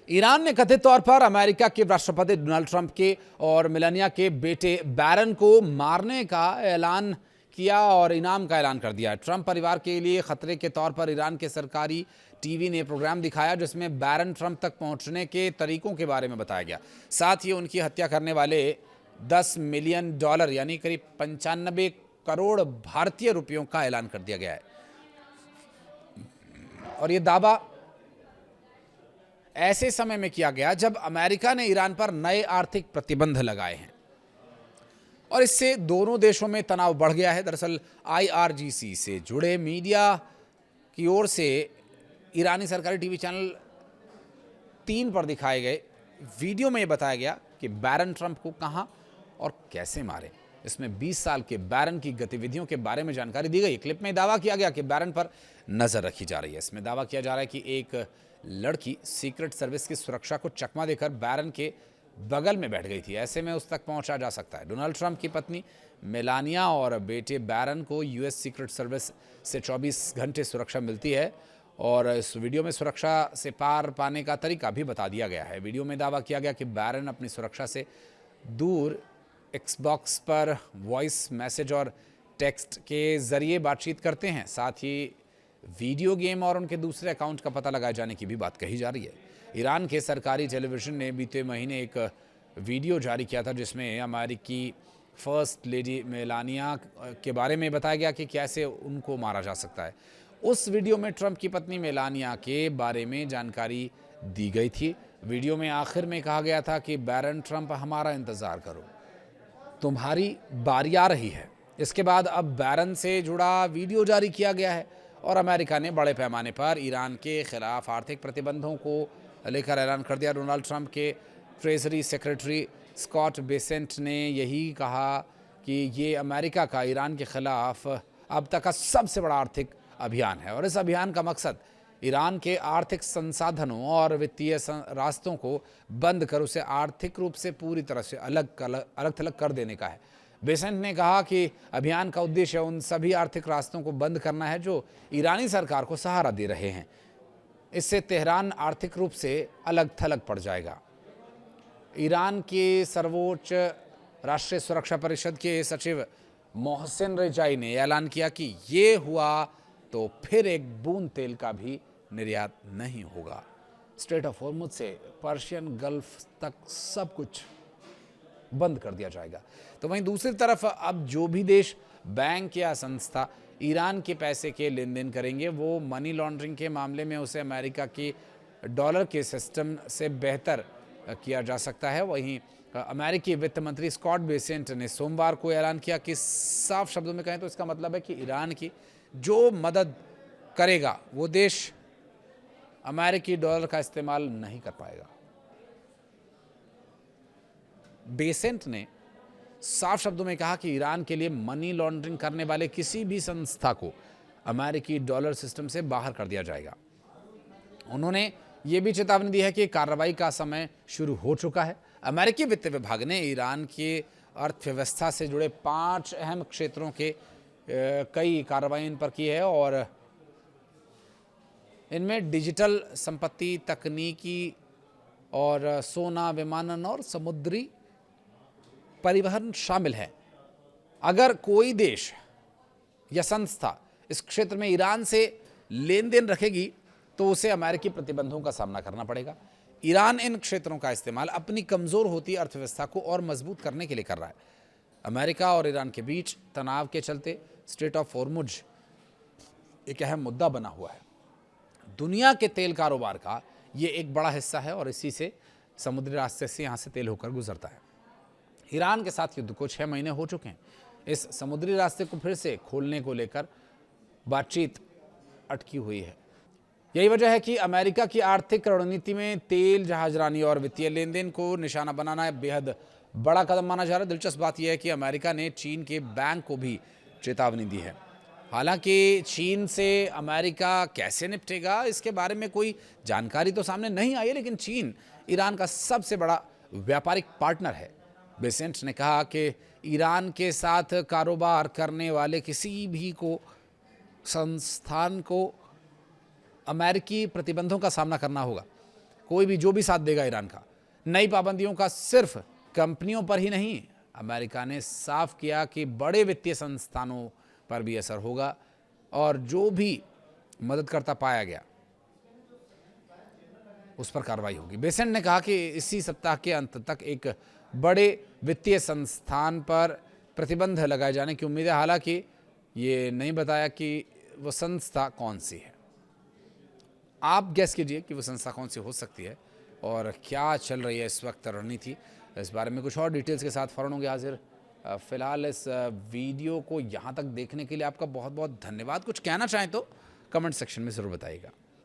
Iran ने कथित तौर पर अमेरिका के राष्ट्रपति डोनाल्ड ट्रंप के और मेलानिया के बेटे बैरन को मारने का ऐलान किया और इनाम का ऐलान कर दिया। ट्रंप परिवार के लिए खतरे के तौर पर ईरान के सरकारी टीवी ने प्रोग्राम दिखाया जिसमें बैरन ट्रंप तक पहुंचने के तरीकों के बारे में बताया गया। साथ ही उनकी हत्या करने वाले $10 मिलियन यानी करीब 95 करोड़ भारतीय रुपयों का ऐलान कर दिया गया है। और यह दावा ऐसे समय में किया गया जब अमेरिका ने ईरान पर नए आर्थिक प्रतिबंध लगाए हैं और इससे दोनों देशों में तनाव बढ़ गया है। दरअसल IRGC से जुड़े मीडिया की ओर से ईरानी सरकारी टीवी चैनल 3 पर दिखाए गए वीडियो में यह बताया गया कि बैरन ट्रंप को कहां और कैसे मारे। इसमें 20 साल के बैरन की गतिविधियों के बारे में जानकारी दी गई। क्लिप में दावा किया गया कि बैरन पर नजर रखी जा रही है। इसमें दावा किया जा रहा है कि एक लड़की सीक्रेट सर्विस की सुरक्षा को चकमा देकर बैरन के बगल में बैठ गई थी। ऐसे में उस तक पहुंचा जा सकता है। डोनाल्ड ट्रंप की पत्नी मेलानिया और बेटे बैरन को US सीक्रेट सर्विस से 24 घंटे सुरक्षा मिलती है और इस वीडियो में सुरक्षा से पार पाने का तरीका भी बता दिया गया है। वीडियो में दावा किया गया कि बैरन अपनी सुरक्षा से दूर Xbox पर वॉइस मैसेज और टेक्स्ट के जरिए बातचीत करते हैं। साथ ही वीडियो गेम और उनके दूसरे अकाउंट का पता लगाए जाने की भी बात कही जा रही है। ईरान के सरकारी टेलीविजन ने बीते महीने एक वीडियो जारी किया था जिसमें अमेरिकी फर्स्ट लेडी मेलानिया के बारे में बताया गया कि कैसे उनको मारा जा सकता है। उस वीडियो में ट्रंप की पत्नी मेलानिया के बारे में जानकारी दी गई थी। वीडियो में आखिर में कहा गया था कि बैरन ट्रंप, हमारा इंतज़ार करो, तुम्हारी बारी आ रही है। इसके बाद अब बैरन से जुड़ा वीडियो जारी किया गया है और अमेरिका ने बड़े पैमाने पर ईरान के खिलाफ आर्थिक प्रतिबंधों को लेकर ऐलान कर दिया। डोनाल्ड ट्रंप के ट्रेजरी सेक्रेटरी स्कॉट बेसेंट ने यही कहा कि ये अमेरिका का ईरान के खिलाफ अब तक का सबसे बड़ा आर्थिक अभियान है और इस अभियान का मकसद ईरान के आर्थिक संसाधनों और वित्तीय रास्तों को बंद कर उसे आर्थिक रूप से पूरी तरह से अलग थलग कर देने का है। बेसेंट ने कहा कि अभियान का उद्देश्य उन सभी आर्थिक रास्तों को बंद करना है जो ईरानी सरकार को सहारा दे रहे हैं। इससे तेहरान आर्थिक रूप से अलग थलग पड़ जाएगा। ईरान के सर्वोच्च राष्ट्रीय सुरक्षा परिषद के सचिव मोहसिन रेजाई ने ऐलान किया कि ये हुआ तो फिर एक बूंद तेल का भी निर्यात नहीं होगा। स्ट्रेट ऑफ हॉर्मुज से पर्शियन गल्फ तक सब कुछ बंद कर दिया जाएगा। तो वहीं दूसरी तरफ अब जो भी देश, बैंक या संस्था ईरान के पैसे के लेन देन करेंगे वो मनी लॉन्ड्रिंग के मामले में उसे अमेरिका के डॉलर के सिस्टम से बेहतर किया जा सकता है। वहीं अमेरिकी वित्त मंत्री स्कॉट बेसेंट ने सोमवार को ऐलान किया कि साफ शब्दों में कहें तो इसका मतलब है कि ईरान की जो मदद करेगा वो देश अमेरिकी डॉलर का इस्तेमाल नहीं कर पाएगा। बेसेंट ने साफ शब्दों में कहा कि ईरान के लिए मनी लॉन्ड्रिंग करने वाले किसी भी संस्था को अमेरिकी डॉलर सिस्टम से बाहर कर दिया जाएगा। उन्होंने ये भी चेतावनी दी है कि कार्रवाई का समय शुरू हो चुका है। अमेरिकी वित्त विभाग ने ईरान की अर्थव्यवस्था से जुड़े 5 अहम क्षेत्रों के कई कार्रवाई इन पर की है और इनमें डिजिटल संपत्ति, तकनीकी और सोना, विमानन और समुद्री परिवहन शामिल है। अगर कोई देश या संस्था इस क्षेत्र में ईरान से लेन देन रखेगी तो उसे अमेरिकी प्रतिबंधों का सामना करना पड़ेगा। ईरान इन क्षेत्रों का इस्तेमाल अपनी कमजोर होती अर्थव्यवस्था को और मजबूत करने के लिए कर रहा है। अमेरिका और ईरान के बीच तनाव के चलते स्ट्रेट ऑफ हॉर्मुज एक अहम मुद्दा बना हुआ है। दुनिया के तेल कारोबार का ये एक बड़ा हिस्सा है और इसी से समुद्री रास्ते से यहाँ से तेल होकर गुजरता है। ईरान के साथ युद्ध को 6 महीने हो चुके हैं। इस समुद्री रास्ते को फिर से खोलने को लेकर बातचीत अटकी हुई है। यही वजह है कि अमेरिका की आर्थिक रणनीति में तेल, जहाजरानी और वित्तीय लेन देन को निशाना बनाना बेहद बड़ा कदम माना जा रहा है। दिलचस्प बात यह है कि अमेरिका ने चीन के बैंक को भी चेतावनी दी है। हालांकि चीन से अमेरिका कैसे निपटेगा इसके बारे में कोई जानकारी तो सामने नहीं आई है, लेकिन चीन ईरान का सबसे बड़ा व्यापारिक पार्टनर है। बेसेंट ने कहा कि ईरान के साथ कारोबार करने वाले किसी भी को संस्थान को अमेरिकी प्रतिबंधों का सामना करना होगा। कोई भी जो भी साथ देगा ईरान का। नई पाबंदियों का सिर्फ कंपनियों पर ही नहीं, अमेरिका ने साफ किया कि बड़े वित्तीय संस्थानों पर भी असर होगा और जो भी मददकर्ता पाया गया उस पर कार्रवाई होगी। बेसेंट ने कहा कि इसी सप्ताह के अंत तक एक बड़े वित्तीय संस्थान पर प्रतिबंध लगाए जाने की उम्मीद है। हालांकि ये नहीं बताया कि वो संस्था कौन सी है। आप गेस कीजिए कि वो संस्था कौन सी हो सकती है और क्या चल रही है इस वक्त रणनीति। इस बारे में कुछ और डिटेल्स के साथ फौरन होंगे हाजिर। फिलहाल इस वीडियो को यहाँ तक देखने के लिए आपका बहुत बहुत धन्यवाद। कुछ कहना चाहें तो कमेंट सेक्शन में ज़रूर बताइएगा।